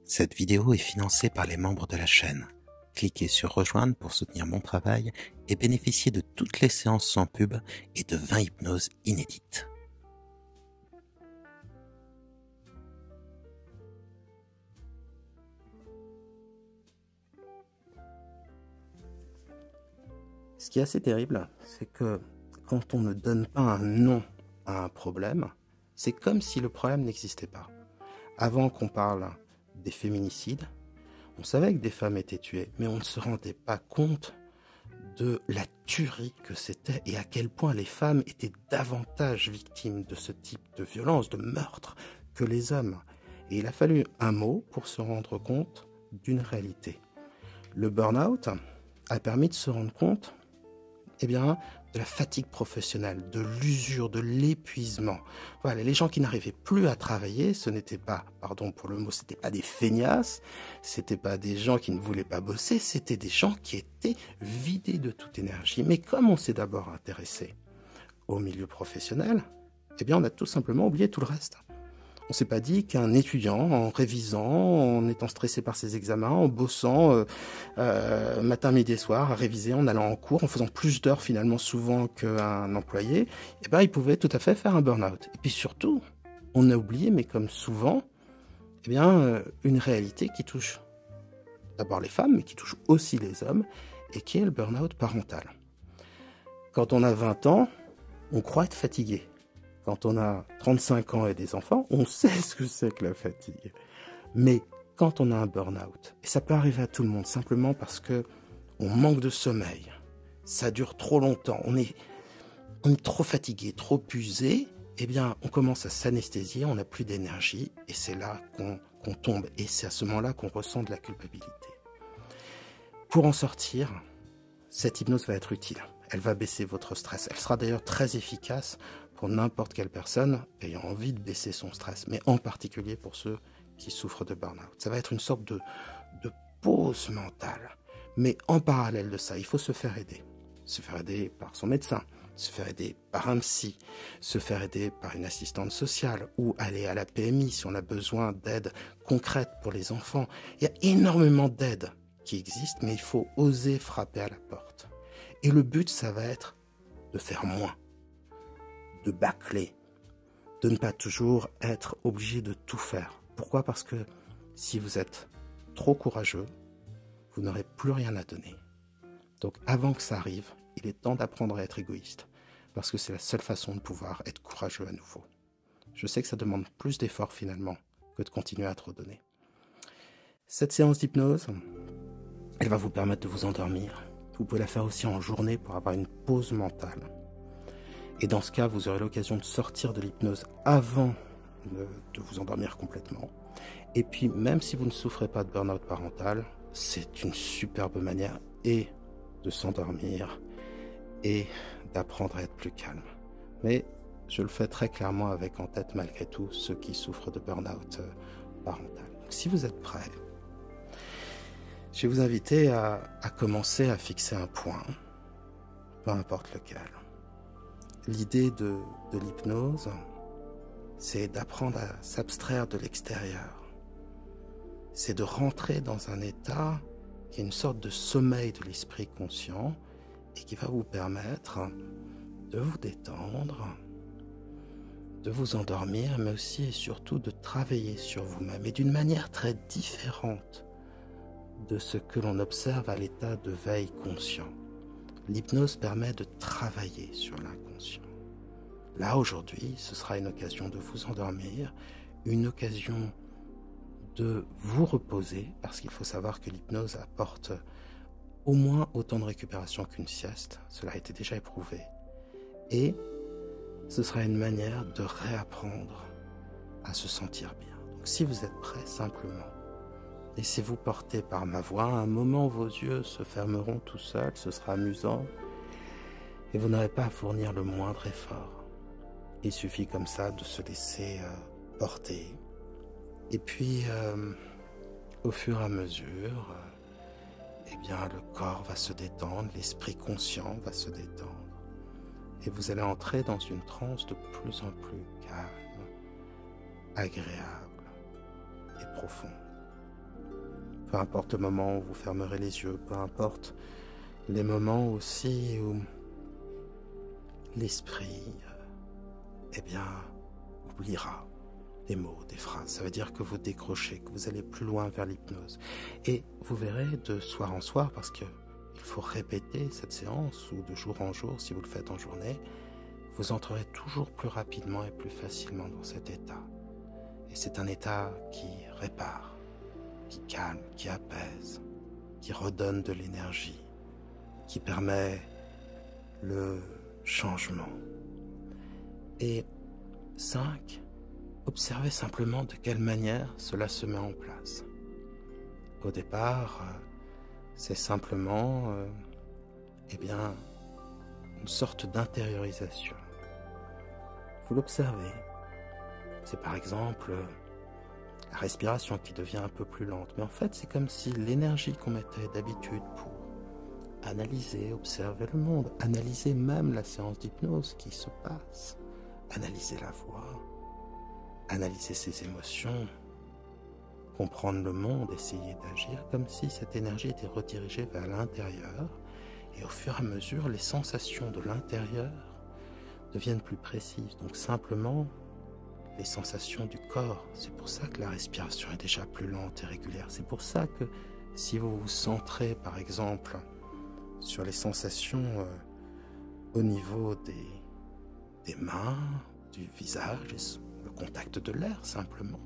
Cette vidéo est financée par les membres de la chaîne. Cliquez sur rejoindre pour soutenir mon travail et bénéficier de toutes les séances sans pub et de 20 hypnoses inédites. Ce qui est assez terrible, c'est que quand on ne donne pas un nom à un problème, c'est comme si le problème n'existait pas. Avant qu'on parle des féminicides, on savait que des femmes étaient tuées, mais on ne se rendait pas compte de la tuerie que c'était et à quel point les femmes étaient davantage victimes de ce type de violence, de meurtre, que les hommes. Et il a fallu un mot pour se rendre compte d'une réalité. Le burn-out a permis de se rendre compte de la fatigue professionnelle, de l'usure, de l'épuisement. Voilà, les gens qui n'arrivaient plus à travailler, ce n'étaient pas, pardon pour le mot, c'était pas des feignasses, c'était pas des gens qui ne voulaient pas bosser, c'était des gens qui étaient vidés de toute énergie. Mais comme on s'est d'abord intéressé au milieu professionnel, on a tout simplement oublié tout le reste. On s'est pas dit qu'un étudiant, en révisant, en étant stressé par ses examens, en bossant matin, midi et soir, à réviser, en allant en cours, en faisant plus d'heures finalement souvent qu'un employé, il pouvait tout à fait faire un burn-out. Et puis surtout, on a oublié, mais comme souvent, une réalité qui touche d'abord les femmes, mais qui touche aussi les hommes, et qui est le burn-out parental. Quand on a 20 ans, on croit être fatigué. Quand on a 35 ans et des enfants, on sait ce que c'est que la fatigue. Mais quand on a un burn-out, et ça peut arriver à tout le monde, simplement parce que on manque de sommeil, ça dure trop longtemps, on est trop fatigué, trop usé, on commence à s'anesthésier, on n'a plus d'énergie, et c'est là qu'on tombe, et c'est à ce moment-là qu'on ressent de la culpabilité. Pour en sortir, cette hypnose va être utile. Elle va baisser votre stress. Elle sera d'ailleurs très efficace pour n'importe quelle personne ayant envie de baisser son stress, mais en particulier pour ceux qui souffrent de burn-out. Ça va être une sorte de pause mentale. Mais en parallèle de ça, il faut se faire aider. Se faire aider par son médecin, se faire aider par un psy, se faire aider par une assistante sociale ou aller à la PMI si on a besoin d'aide concrète pour les enfants. Il y a énormément d'aides qui existent, mais il faut oser frapper à la porte. Et le but, ça va être de faire moins, de bâcler, de ne pas toujours être obligé de tout faire. Pourquoi ? Parce que si vous êtes trop courageux, vous n'aurez plus rien à donner. Donc avant que ça arrive, il est temps d'apprendre à être égoïste, parce que c'est la seule façon de pouvoir être courageux à nouveau. Je sais que ça demande plus d'efforts finalement que de continuer à trop donner. Cette séance d'hypnose, elle va vous permettre de vous endormir. Vous pouvez la faire aussi en journée pour avoir une pause mentale. Et dans ce cas, vous aurez l'occasion de sortir de l'hypnose avant de vous endormir complètement. Et puis, même si vous ne souffrez pas de burn-out parental, c'est une superbe manière et de s'endormir et d'apprendre à être plus calme. Mais je le fais très clairement avec en tête, malgré tout, ceux qui souffrent de burn-out parental. Donc, si vous êtes prêts, je vais vous inviter à commencer à fixer un point, peu importe lequel. L'idée de l'hypnose, c'est d'apprendre à s'abstraire de l'extérieur. C'est de rentrer dans un état qui est une sorte de sommeil de l'esprit conscient et qui va vous permettre de vous détendre, de vous endormir, mais aussi et surtout de travailler sur vous-même et d'une manière très différente de ce que l'on observe à l'état de veille conscient. L'hypnose permet de travailler sur l'inconscient. Là, aujourd'hui, ce sera une occasion de vous endormir, une occasion de vous reposer, parce qu'il faut savoir que l'hypnose apporte au moins autant de récupération qu'une sieste. Cela a été déjà éprouvé. Et ce sera une manière de réapprendre à se sentir bien. Donc, si vous êtes prêts, simplement, laissez-vous porter par ma voix. À un moment, vos yeux se fermeront tout seuls, ce sera amusant. Et vous n'aurez pas à fournir le moindre effort. Il suffit comme ça de se laisser porter. Et puis, au fur et à mesure, le corps va se détendre, l'esprit conscient va se détendre. Et vous allez entrer dans une transe de plus en plus calme, agréable et profonde. peu importe le moment où vous fermerez les yeux, peu importe les moments aussi où l'esprit, eh bien, oubliera des mots, des phrases. Ça veut dire que vous décrochez, que vous allez plus loin vers l'hypnose. Et vous verrez de soir en soir, parce que il faut répéter cette séance, ou de jour en jour, si vous le faites en journée, vous entrerez toujours plus rapidement et plus facilement dans cet état. Et c'est un état qui répare, qui calme, qui apaise, qui redonne de l'énergie, qui permet le changement. Et 5, observez simplement de quelle manière cela se met en place. Au départ, c'est simplement eh bien, une sorte d'intériorisation. Vous l'observez. C'est par exemple la respiration qui devient un peu plus lente. Mais en fait, c'est comme si l'énergie qu'on mettait d'habitude pour analyser, observer le monde, analyser même la séance d'hypnose qui se passe, analyser la voix, analyser ses émotions, comprendre le monde, essayer d'agir, comme si cette énergie était redirigée vers l'intérieur. Et au fur et à mesure, les sensations de l'intérieur deviennent plus précises. Donc simplement, les sensations du corps. C'est pour ça que la respiration est déjà plus lente et régulière. C'est pour ça que si vous vous centrez, par exemple, sur les sensations au niveau des mains, du visage, le contact de l'air simplement,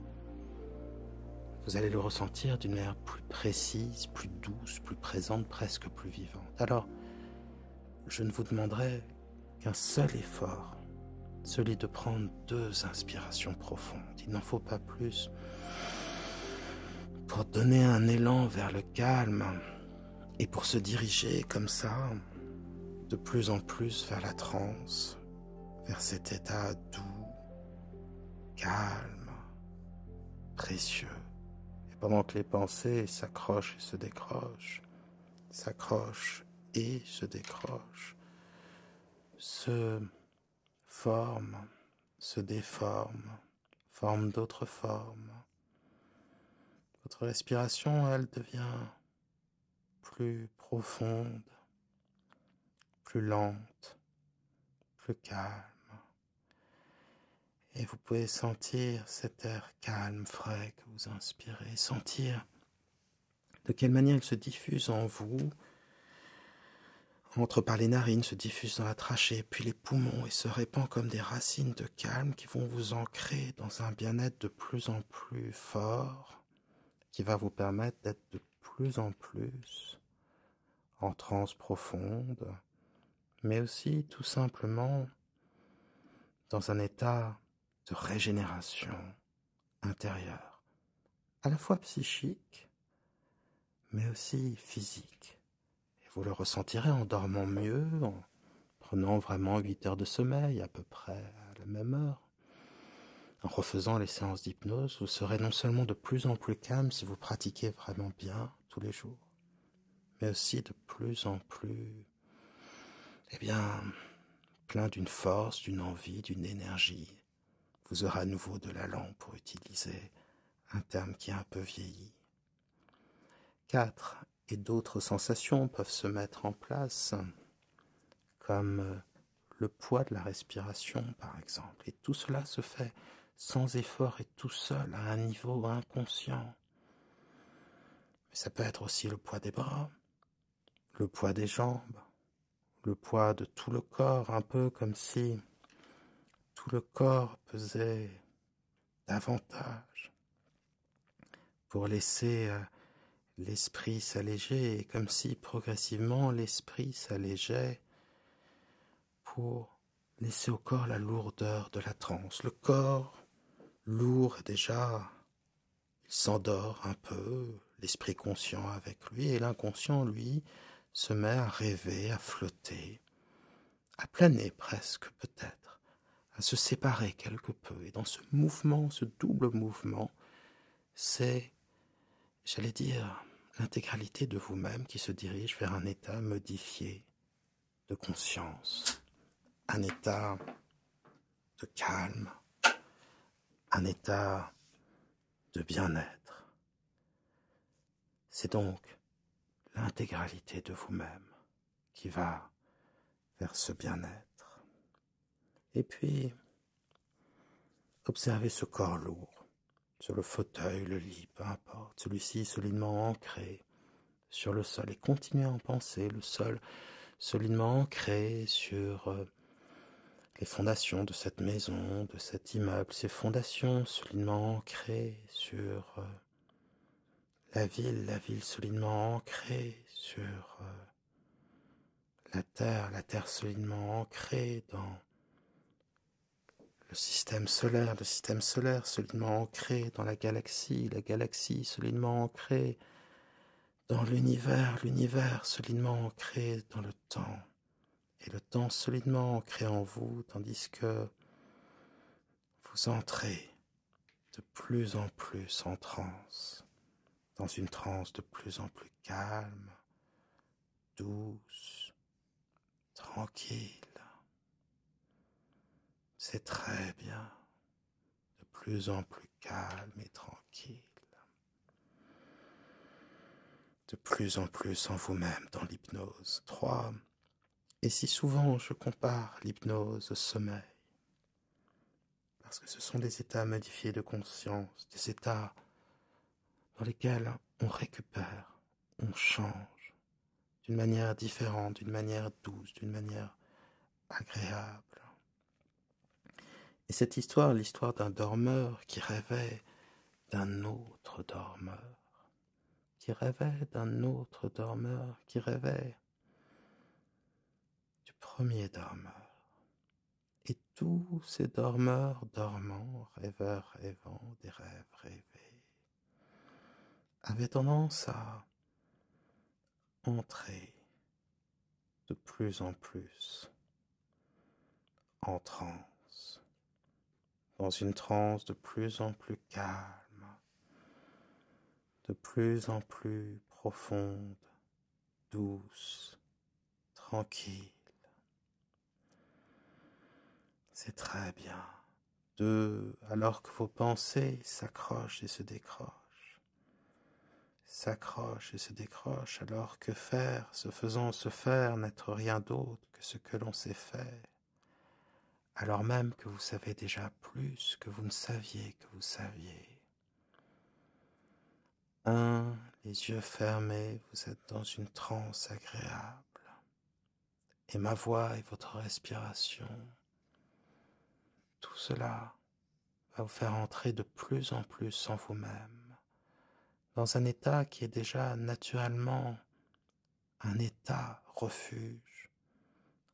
vous allez le ressentir d'une manière plus précise, plus douce, plus présente, presque plus vivante. Alors, je ne vous demanderai qu'un seul effort, celui de prendre 2 inspirations profondes. Il n'en faut pas plus pour donner un élan vers le calme et pour se diriger comme ça, de plus en plus vers la transe, vers cet état doux, calme, précieux. Et pendant que les pensées s'accrochent et se décrochent, s'accrochent et se décrochent, se forment, se déforment, forment d'autres formes. Votre respiration, elle, devient plus profonde, plus lente, plus calme. Et vous pouvez sentir cet air calme, frais que vous inspirez, sentir de quelle manière il se diffuse en vous, entre par les narines, se diffuse dans la trachée, puis les poumons et se répand comme des racines de calme qui vont vous ancrer dans un bien-être de plus en plus fort, qui va vous permettre d'être de plus en plus en transe profonde, mais aussi tout simplement dans un état de régénération intérieure, à la fois psychique, mais aussi physique. Et vous le ressentirez en dormant mieux, en prenant vraiment 8 heures de sommeil, à peu près à la même heure. En refaisant les séances d'hypnose, vous serez non seulement de plus en plus calme si vous pratiquez vraiment bien tous les jours, mais aussi de plus en plus, plein d'une force, d'une envie, d'une énergie. Vous aurez à nouveau de l'allant pour utiliser un terme qui est un peu vieilli. 4. Et d'autres sensations peuvent se mettre en place, comme le poids de la respiration, par exemple. Et tout cela se fait sans effort et tout seul, à un niveau inconscient. Mais ça peut être aussi le poids des bras, le poids des jambes, le poids de tout le corps, un peu comme si tout le corps pesait davantage pour laisser l'esprit s'alléger, et comme si progressivement l'esprit s'allégeait pour laisser au corps la lourdeur de la transe. Le corps, lourd déjà, il s'endort un peu, l'esprit conscient avec lui, et l'inconscient, lui, se met à rêver, à flotter, à planer presque peut-être, à se séparer quelque peu. Et dans ce mouvement, ce double mouvement, c'est, j'allais dire, l'intégralité de vous-même qui se dirige vers un état modifié de conscience, un état de calme, un état de bien-être. C'est donc l'intégralité de vous-même qui va vers ce bien-être. Et puis, observez ce corps lourd, sur le fauteuil, le lit, peu importe, celui-ci solidement ancré sur le sol, et continuez à en penser, le sol solidement ancré sur les fondations de cette maison, de cet immeuble, ces fondations solidement ancrées sur la ville solidement ancrée sur la terre solidement ancrée dans le système solaire solidement ancré dans la galaxie solidement ancrée dans l'univers solidement ancré dans le temps, et le temps solidement ancré en vous, tandis que vous entrez de plus en plus en transe, dans une transe de plus en plus calme, douce, tranquille. C'est très bien, de plus en plus calme et tranquille, de plus en plus en vous-même dans l'hypnose. 3. Et si souvent je compare l'hypnose au sommeil, parce que ce sont des états modifiés de conscience, des états dans lesquels on récupère, on change, d'une manière différente, d'une manière douce, d'une manière agréable. Et cette histoire, l'histoire d'un dormeur qui rêvait d'un autre dormeur, qui rêvait d'un autre dormeur, qui rêvait du premier dormeur. Et tous ces dormeurs dormants, rêveurs rêvant, des rêves rêvés, avaient tendance à entrer de plus en plus en transe, dans une transe de plus en plus calme, de plus en plus profonde, douce, tranquille. C'est très bien. 2. Alors que vos pensées s'accrochent et se décrochent, alors que faire, se faisant se faire, n'être rien d'autre que ce que l'on sait faire, alors même que vous savez déjà plus que vous ne saviez que vous saviez. 1. Les yeux fermés, vous êtes dans une transe agréable, et ma voix et votre respiration, tout cela va vous faire entrer de plus en plus en vous-même, dans un état qui est déjà naturellement un état refuge,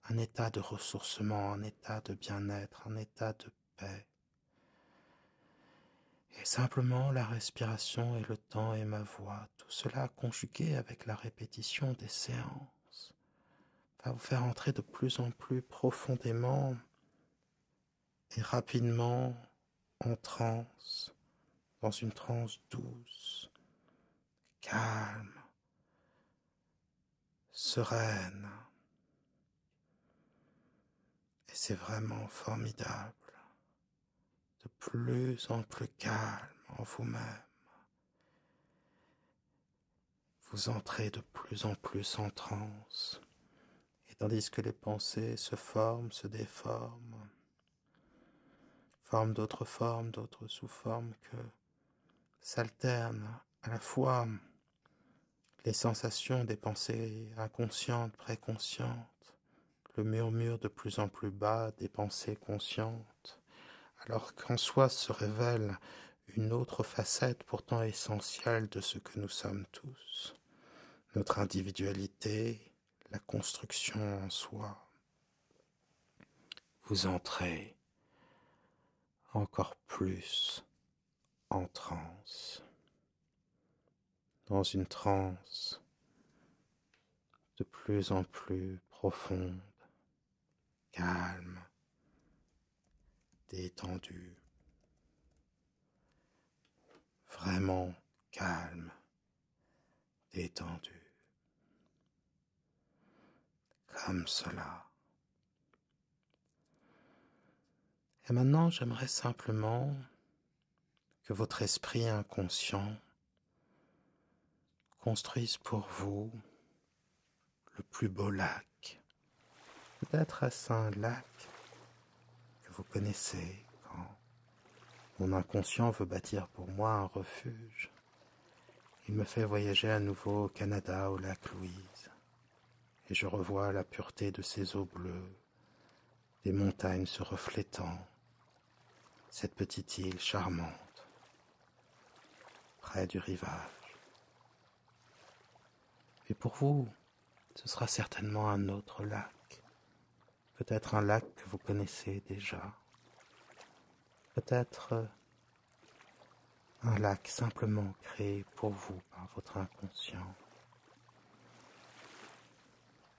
un état de ressourcement, un état de bien-être, un état de paix. Et simplement la respiration et le temps et ma voix, tout cela conjugué avec la répétition des séances, va vous faire entrer de plus en plus profondément et rapidement en transe, dans une transe douce, calme, sereine. Et c'est vraiment formidable, de plus en plus calme en vous-même. Vous entrez de plus en plus en transe, et tandis que les pensées se forment, se déforment, forment d'autres sous-formes que s'alternent à la fois les sensations des pensées inconscientes, préconscientes, le murmure de plus en plus bas des pensées conscientes, alors qu'en soi se révèle une autre facette pourtant essentielle de ce que nous sommes tous, notre individualité, la construction en soi. Vous entrez encore plus en transe, dans une transe de plus en plus profonde, calme, détendue, vraiment calme, détendue, comme cela. Et maintenant, j'aimerais simplement que votre esprit inconscient construisent pour vous le plus beau lac. Peut-être est-ce un lac que vous connaissez quand mon inconscient veut bâtir pour moi un refuge. Il me fait voyager à nouveau au Canada, au lac Louise, et je revois la pureté de ces eaux bleues, des montagnes se reflétant, cette petite île charmante, près du rivage. Et pour vous, ce sera certainement un autre lac, peut-être un lac que vous connaissez déjà, peut-être un lac simplement créé pour vous par votre inconscient.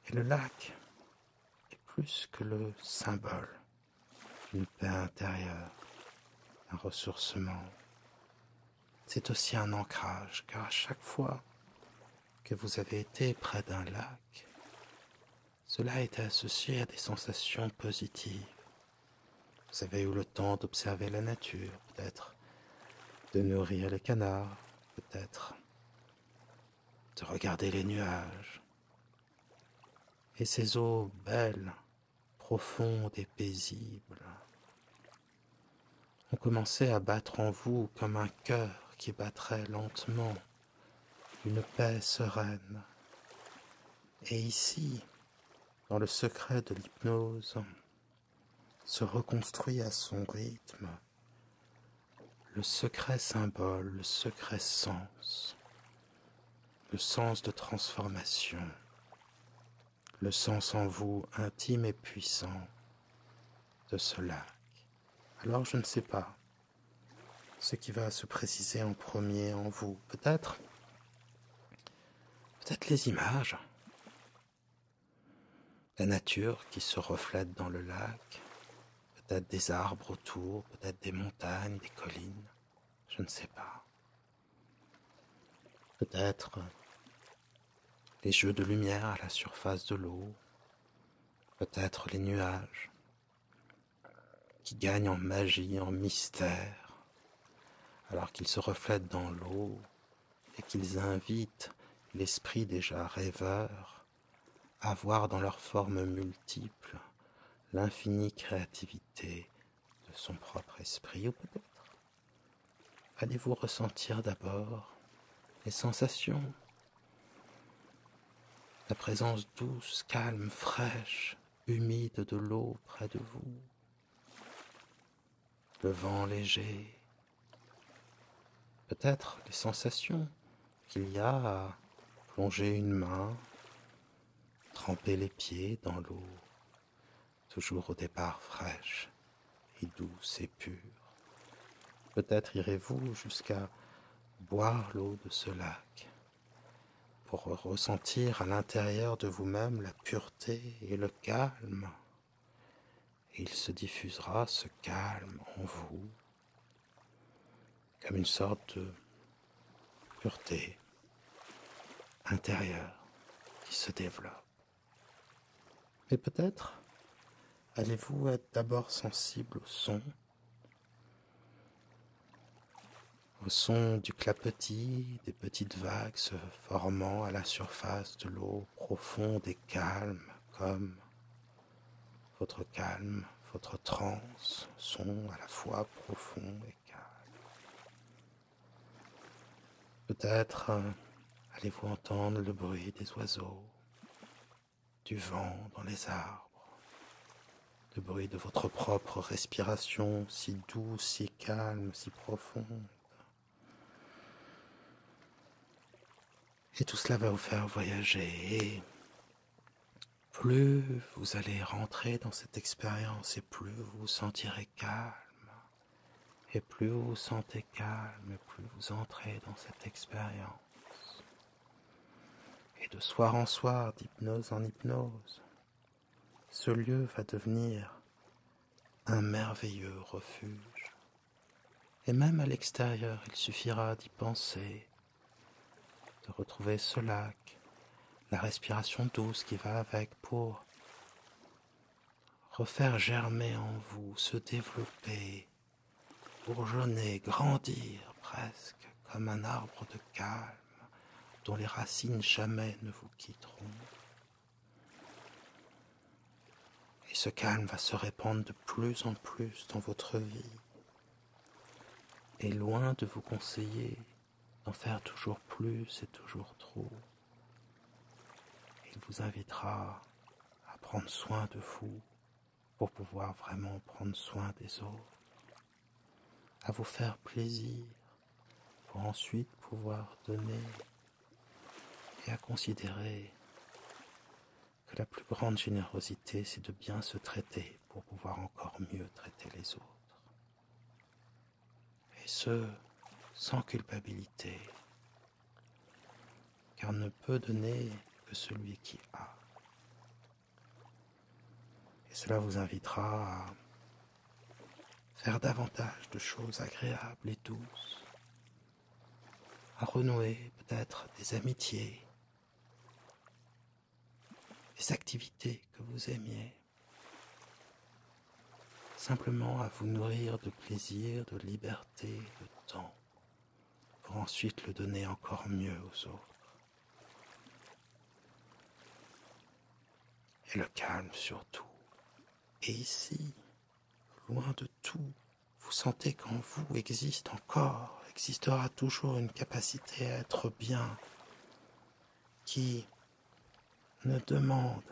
Et le lac est plus que le symbole d'une paix intérieure, un ressourcement. C'est aussi un ancrage, car à chaque fois que vous avez été près d'un lac, cela a été associé à des sensations positives. Vous avez eu le temps d'observer la nature, peut-être de nourrir les canards, peut-être de regarder les nuages. Et ces eaux belles, profondes et paisibles ont commencé à battre en vous comme un cœur qui battrait lentement, une paix sereine. Et ici, dans le secret de l'hypnose, se reconstruit à son rythme le secret symbole, le secret sens, le sens de transformation, le sens en vous intime et puissant de ce lac. Alors je ne sais pas ce qui va se préciser en premier en vous. Peut-être les images, la nature qui se reflète dans le lac, peut-être des arbres autour, peut-être des montagnes, des collines, je ne sais pas. Peut-être les jeux de lumière à la surface de l'eau, peut-être les nuages qui gagnent en magie, en mystère, alors qu'ils se reflètent dans l'eau et qu'ils invitent l'esprit déjà rêveur à voir dans leurs formes multiples l'infinie créativité de son propre esprit. Ou peut-être allez-vous ressentir d'abord les sensations, la présence douce, calme, fraîche, humide de l'eau près de vous, le vent léger, peut-être les sensations qu'il y a à plonger une main, tremper les pieds dans l'eau, toujours au départ fraîche et douce et pure. Peut-être irez-vous jusqu'à boire l'eau de ce lac pour ressentir à l'intérieur de vous-même la pureté et le calme. Et il se diffusera ce calme en vous comme une sorte de pureté intérieure qui se développe. Mais peut-être allez-vous être d'abord sensible au son du clapotis des petites vagues se formant à la surface de l'eau profonde et calme, comme votre calme, votre transe, son à la fois profond et calme. Peut-être allez-vous entendre le bruit des oiseaux, du vent dans les arbres, le bruit de votre propre respiration si douce, si calme, si profonde. Et tout cela va vous faire voyager. Et plus vous allez rentrer dans cette expérience et plus vous vous sentirez calme. Et plus vous vous sentez calme et plus vous entrez dans cette expérience. Et de soir en soir, d'hypnose en hypnose, ce lieu va devenir un merveilleux refuge. Et même à l'extérieur, il suffira d'y penser, de retrouver ce lac, la respiration douce qui va avec pour refaire germer en vous, se développer, bourgeonner, grandir presque comme un arbre de calme, dont les racines jamais ne vous quitteront. Et ce calme va se répandre de plus en plus dans votre vie. Et loin de vous conseiller d'en faire toujours plus et toujours trop, il vous invitera à prendre soin de vous pour pouvoir vraiment prendre soin des autres, à vous faire plaisir pour ensuite pouvoir donner et à considérer que la plus grande générosité, c'est de bien se traiter pour pouvoir encore mieux traiter les autres. Et ce, sans culpabilité, car ne peut donner que celui qui a. Et cela vous invitera à faire davantage de choses agréables et douces, à renouer peut-être des amitiés, des activités que vous aimiez, simplement à vous nourrir de plaisir, de liberté, de temps, pour ensuite le donner encore mieux aux autres. Et le calme surtout. Et ici, loin de tout, vous sentez qu'en vous existera toujours une capacité à être bien, qui ne demande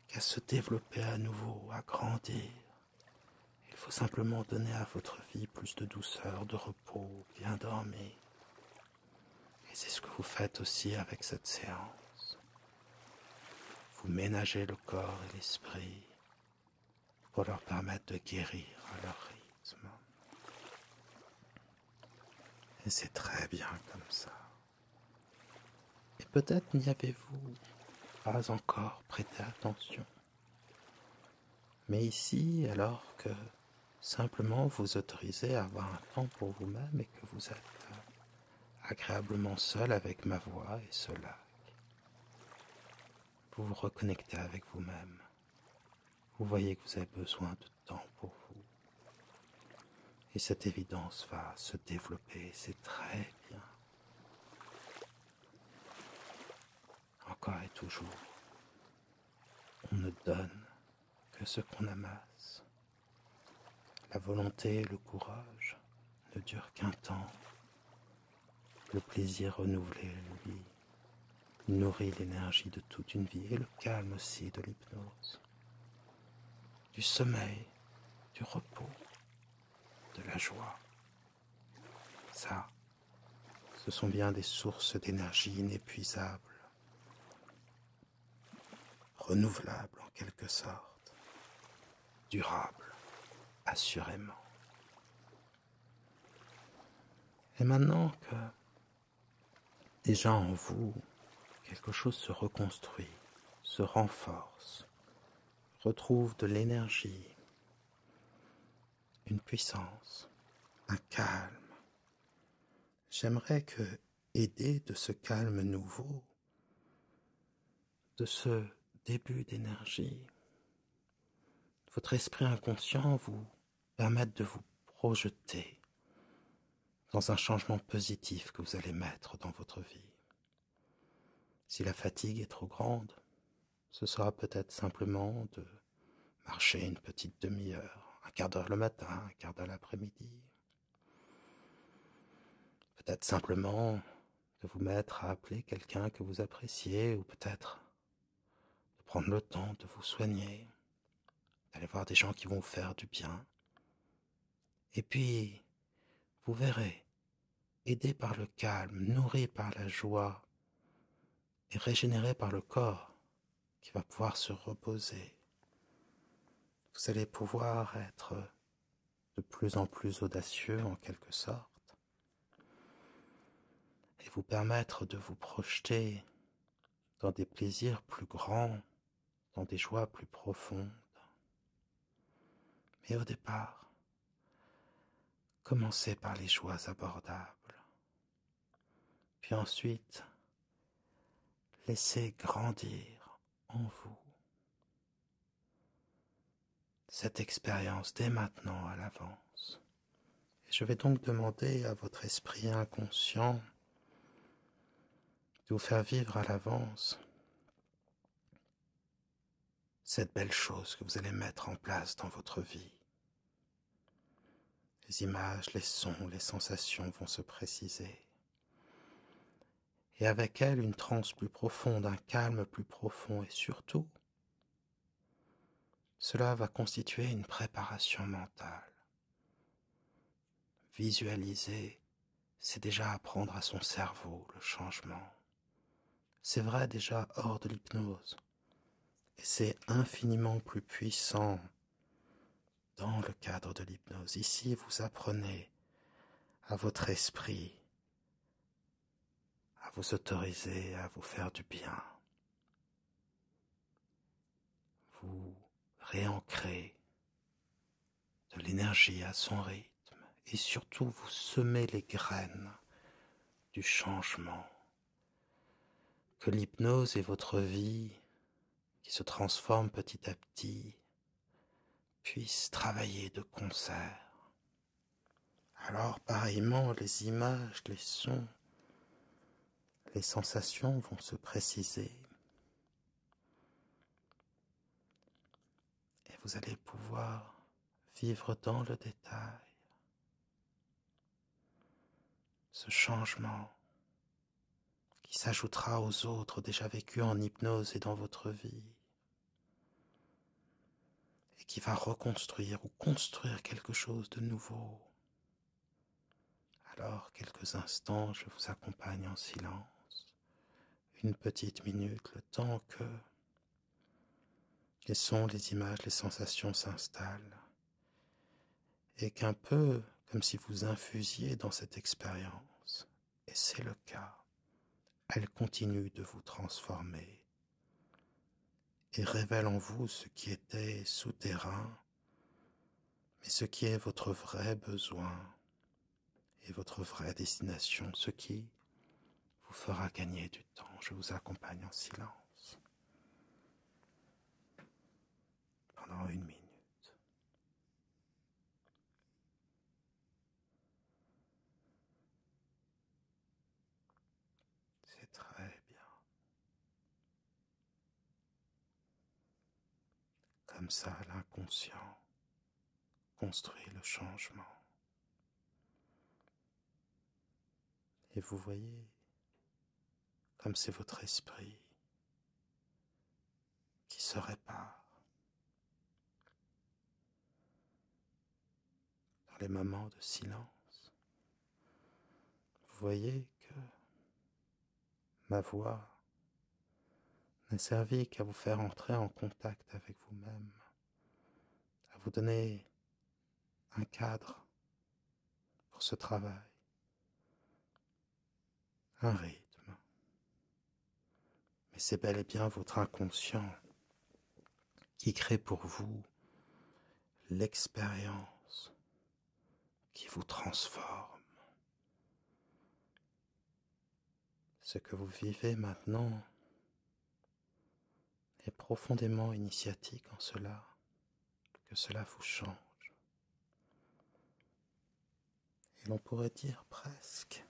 qu'à se développer à nouveau, à grandir. Il faut simplement donner à votre vie plus de douceur, de repos, bien dormir. Et c'est ce que vous faites aussi avec cette séance. Vous ménagez le corps et l'esprit pour leur permettre de guérir à leur rythme. Et c'est très bien comme ça. Et peut-être n'y avez-vous pas encore prêté attention. Mais ici, alors que simplement vous autorisez à avoir un temps pour vous-même et que vous êtes agréablement seul avec ma voix et ce lac, vous vous reconnectez avec vous-même. Vous voyez que vous avez besoin de temps pour vous. Et cette évidence va se développer, c'est très bien. Encore et toujours, on ne donne que ce qu'on amasse. La volonté et le courage ne durent qu'un temps. Le plaisir renouvelé, lui, nourrit l'énergie de toute une vie et le calme aussi de l'hypnose, du sommeil, du repos, de la joie. Ça, ce sont bien des sources d'énergie inépuisables, renouvelables en quelque sorte, durables, assurément. Et maintenant que déjà en vous, quelque chose se reconstruit, se renforce, retrouve de l'énergie, une puissance, un calme. J'aimerais que, aidé de ce calme nouveau, de ce début d'énergie, votre esprit inconscient vous permette de vous projeter dans un changement positif que vous allez mettre dans votre vie. Si la fatigue est trop grande, ce sera peut-être simplement de marcher une petite demi-heure, un quart d'heure le matin, un quart d'heure l'après-midi. Peut-être simplement de vous mettre à appeler quelqu'un que vous appréciez, ou peut-être de prendre le temps de vous soigner, d'aller voir des gens qui vont vous faire du bien. Et puis, vous verrez, aidé par le calme, nourri par la joie et régénéré par le corps qui va pouvoir se reposer, vous allez pouvoir être de plus en plus audacieux en quelque sorte et vous permettre de vous projeter dans des plaisirs plus grands, dans des joies plus profondes. Mais au départ, commencez par les joies abordables. Puis ensuite, laissez grandir en vous cette expérience dès maintenant à l'avance. Et je vais donc demander à votre esprit inconscient de vous faire vivre à l'avance cette belle chose que vous allez mettre en place dans votre vie. Les images, les sons, les sensations vont se préciser. Et avec elles, une transe plus profonde, un calme plus profond et surtout, cela va constituer une préparation mentale. Visualiser, c'est déjà apprendre à son cerveau le changement. C'est vrai déjà hors de l'hypnose. Et c'est infiniment plus puissant dans le cadre de l'hypnose. Ici, vous apprenez à votre esprit à vous autoriser à vous faire du bien. Vous réancrez de l'énergie à son rythme et surtout vous semez les graines du changement. Que l'hypnose et votre vie qui se transforme petit à petit puissent travailler de concert. Alors pareillement, les images, les sons, les sensations vont se préciser et vous allez pouvoir vivre dans le détail ce changement qui s'ajoutera aux autres déjà vécus en hypnose et dans votre vie et qui va reconstruire ou construire quelque chose de nouveau. Alors, quelques instants, je vous accompagne en silence, une petite minute, le temps que les sons, les images, les sensations s'installent et qu'un peu comme si vous infusiez dans cette expérience, et c'est le cas, elle continue de vous transformer et révèle en vous ce qui était souterrain, mais ce qui est votre vrai besoin et votre vraie destination, ce qui vous fera gagner du temps. Je vous accompagne en silence pendant 1 minute. C'est très bien. Comme ça, l'inconscient construit le changement. Et vous voyez, comme c'est votre esprit qui se répare dans les moments de silence. Vous voyez que ma voix n'a servi qu'à vous faire entrer en contact avec vous-même, à vous donner un cadre pour ce travail, un rythme. Mais c'est bel et bien votre inconscient qui crée pour vous l'expérience qui vous transforme. Ce que vous vivez maintenant est profondément initiatique en cela, que cela vous change. Et l'on pourrait dire presque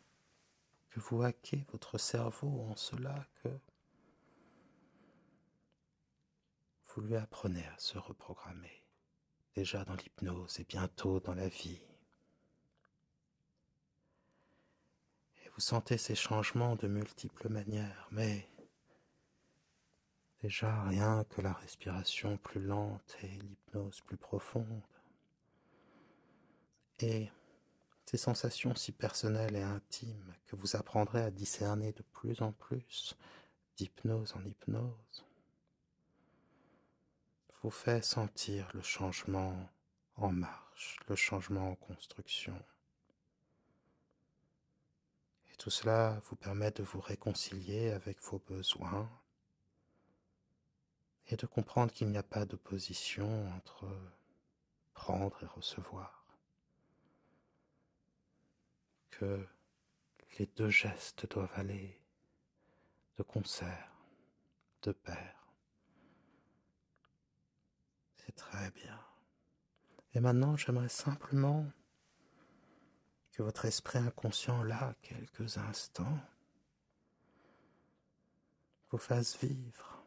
que vous hackez votre cerveau en cela que vous lui apprenez à se reprogrammer, déjà dans l'hypnose et bientôt dans la vie. Et vous sentez ces changements de multiples manières, mais déjà rien que la respiration plus lente et l'hypnose plus profonde. Et ces sensations si personnelles et intimes que vous apprendrez à discerner de plus en plus d'hypnose en hypnose, vous fait sentir le changement en marche, le changement en construction. Et tout cela vous permet de vous réconcilier avec vos besoins et de comprendre qu'il n'y a pas d'opposition entre prendre et recevoir, que les deux gestes doivent aller de concert, de pair. C'est très bien. Et maintenant, j'aimerais simplement que votre esprit inconscient, là, quelques instants, vous fasse vivre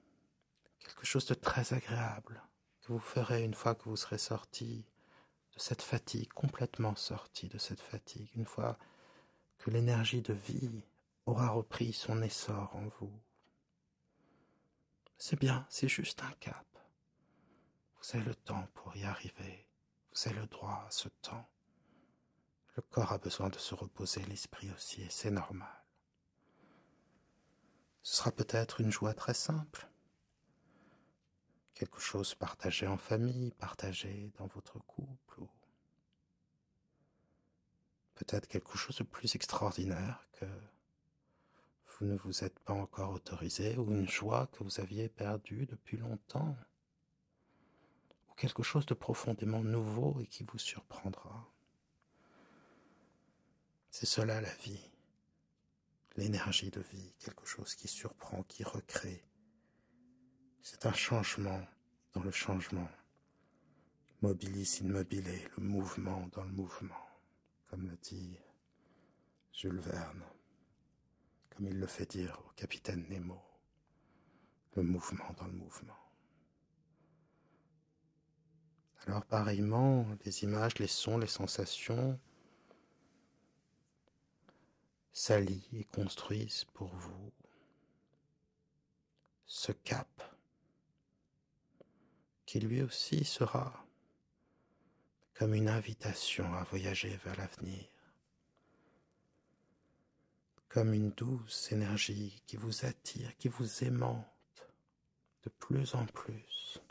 quelque chose de très agréable que vous ferez une fois que vous serez sorti de cette fatigue, complètement sorti de cette fatigue, une fois que l'énergie de vie aura repris son essor en vous. C'est bien, c'est juste un cap. Vous avez le temps pour y arriver, vous avez le droit à ce temps. Le corps a besoin de se reposer, l'esprit aussi, et c'est normal. Ce sera peut-être une joie très simple, quelque chose partagé en famille, partagé dans votre couple, ou peut-être quelque chose de plus extraordinaire que vous ne vous êtes pas encore autorisé, ou une joie que vous aviez perdue depuis longtemps, ou quelque chose de profondément nouveau et qui vous surprendra. C'est cela la vie, l'énergie de vie, quelque chose qui surprend, qui recrée. C'est un changement dans le changement. Mobilis in mobile, le mouvement dans le mouvement, comme le dit Jules Verne, comme il le fait dire au capitaine Nemo, le mouvement dans le mouvement. Alors pareillement, les images, les sons, les sensations s'allient et construisent pour vous ce cap qui lui aussi sera comme une invitation à voyager vers l'avenir, comme une douce énergie qui vous attire, qui vous aimante de plus en plus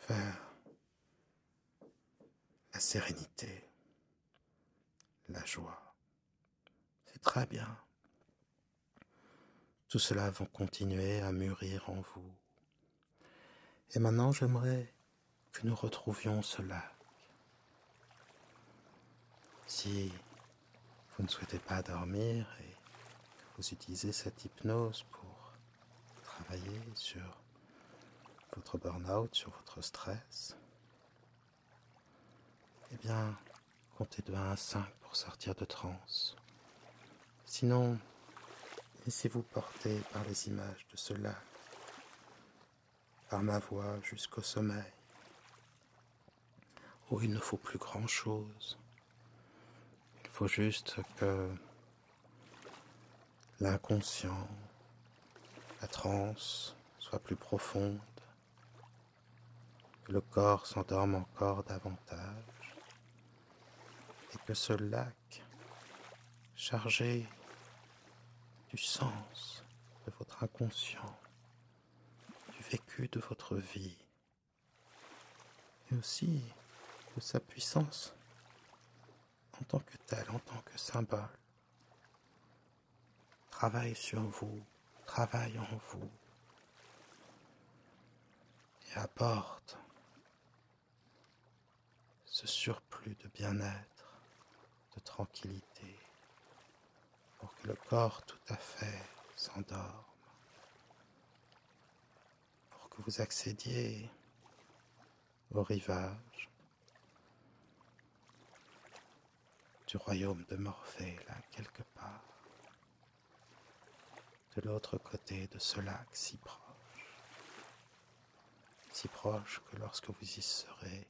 vers la sérénité, la joie. C'est très bien. Tout cela va continuer à mûrir en vous. Et maintenant, j'aimerais que nous retrouvions ce lac. Si vous ne souhaitez pas dormir et que vous utilisez cette hypnose pour travailler sur votre burn-out, sur votre stress, eh bien, comptez de 1 à 5 pour sortir de transe. Sinon, laissez-vous porter par les images de ce lac, par ma voix jusqu'au sommeil, où il ne faut plus grand-chose. Il faut juste que l'inconscient, la transe soit plus profonde, que le corps s'endorme encore davantage, et que ce lac, chargé du sens de votre inconscient, du vécu de votre vie, et aussi de sa puissance en tant que tel, en tant que symbole, travaille sur vous, travaille en vous, et apporte ce surplus de bien-être, de tranquillité, pour que le corps tout à fait s'endorme, pour que vous accédiez au rivage du royaume de Morphée, là quelque part, de l'autre côté de ce lac si proche que lorsque vous y serez,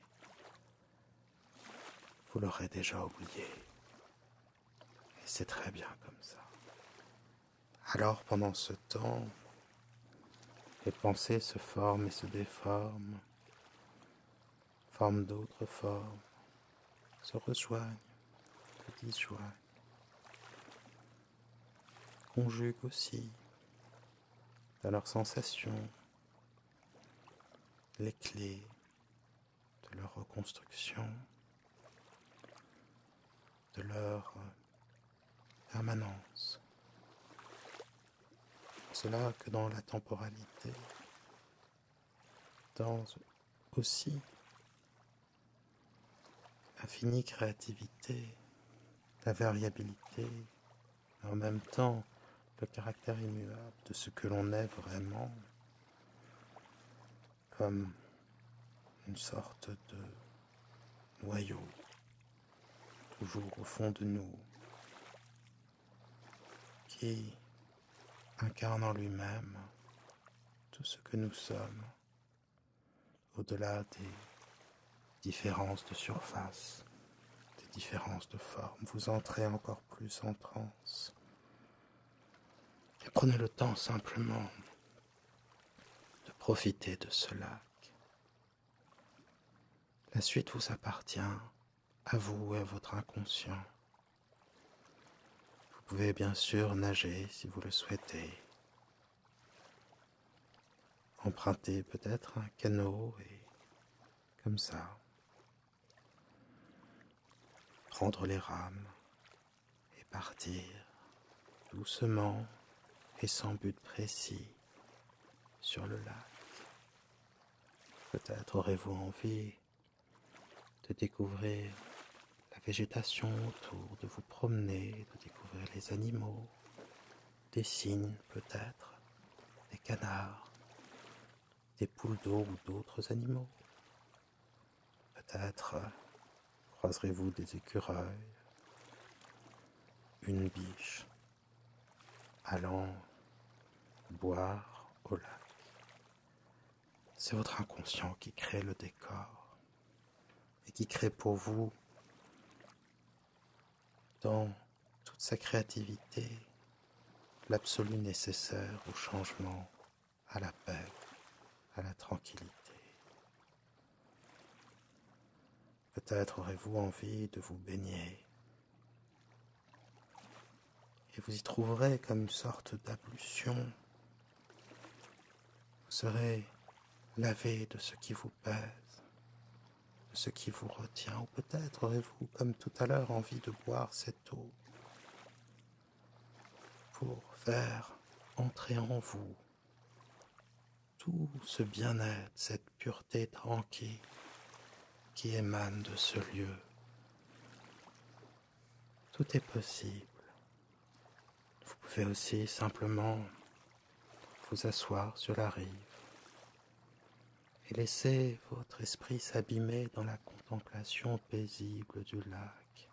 vous l'aurez déjà oublié. Et c'est très bien comme ça. Alors pendant ce temps, les pensées se forment et se déforment, forment d'autres formes, se rejoignent, se disjoignent, conjuguent aussi dans leurs sensations les clés de leur reconstruction, de leur permanence. C'est là que dans la temporalité, dans aussi l'infinie créativité, la variabilité, et en même temps le caractère immuable de ce que l'on est vraiment, comme une sorte de noyau, toujours au fond de nous, qui incarne en lui-même tout ce que nous sommes, au-delà des différences de surface, des différences de forme. Vous entrez encore plus en transe. Et prenez le temps simplement de profiter de ce lac. La suite vous appartient, à vous et à votre inconscient. Vous pouvez bien sûr nager si vous le souhaitez. Emprunter peut-être un canot et comme ça, prendre les rames et partir doucement et sans but précis sur le lac. Peut-être aurez-vous envie de découvrir la végétation autour, de vous promener, de découvrir les animaux, des cygnes peut-être, des canards, des poules d'eau ou d'autres animaux. Peut-être croiserez-vous des écureuils, une biche, allant boire au lac. C'est votre inconscient qui crée le décor et qui crée pour vous, dans toute sa créativité, l'absolu nécessaire au changement, à la paix, à la tranquillité. Peut-être aurez-vous envie de vous baigner et vous y trouverez comme une sorte d'ablution. Vous serez lavé de ce qui vous pèse, de ce qui vous retient, ou peut-être aurez-vous, comme tout à l'heure, envie de boire cette eau pour faire entrer en vous tout ce bien-être, cette pureté tranquille qui émane de ce lieu. Tout est possible. Vous pouvez aussi simplement vous asseoir sur la rive et laisser votre esprit s'abîmer dans la contemplation paisible du lac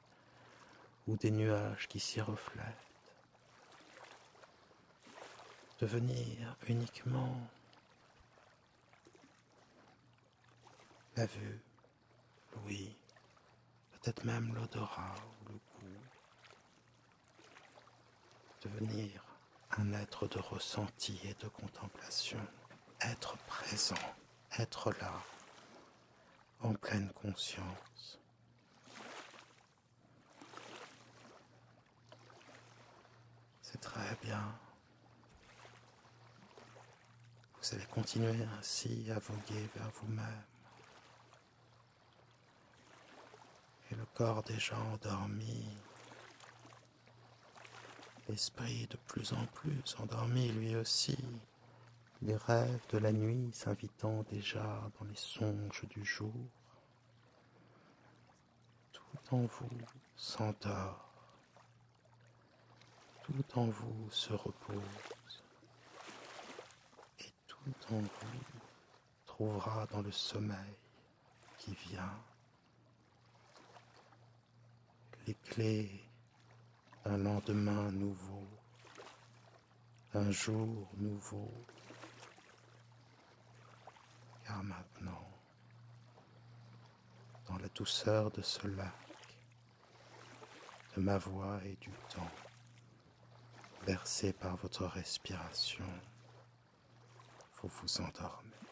ou des nuages qui s'y reflètent. Devenir uniquement la vue, l'ouïe, peut-être même l'odorat ou le goût. Devenir un être de ressenti et de contemplation, être présent, être là, en pleine conscience. C'est très bien. Vous allez continuer ainsi à voguer vers vous-même. Et le corps déjà endormi, l'esprit de plus en plus endormi lui aussi, les rêves de la nuit s'invitant déjà dans les songes du jour. Tout en vous s'endort, tout en vous se repose, et tout en vous trouvera dans le sommeil qui vient les clés d'un lendemain nouveau, d'un jour nouveau. Car maintenant, dans la douceur de ce lac, de ma voix et du temps, bercé par votre respiration, vous vous endormez.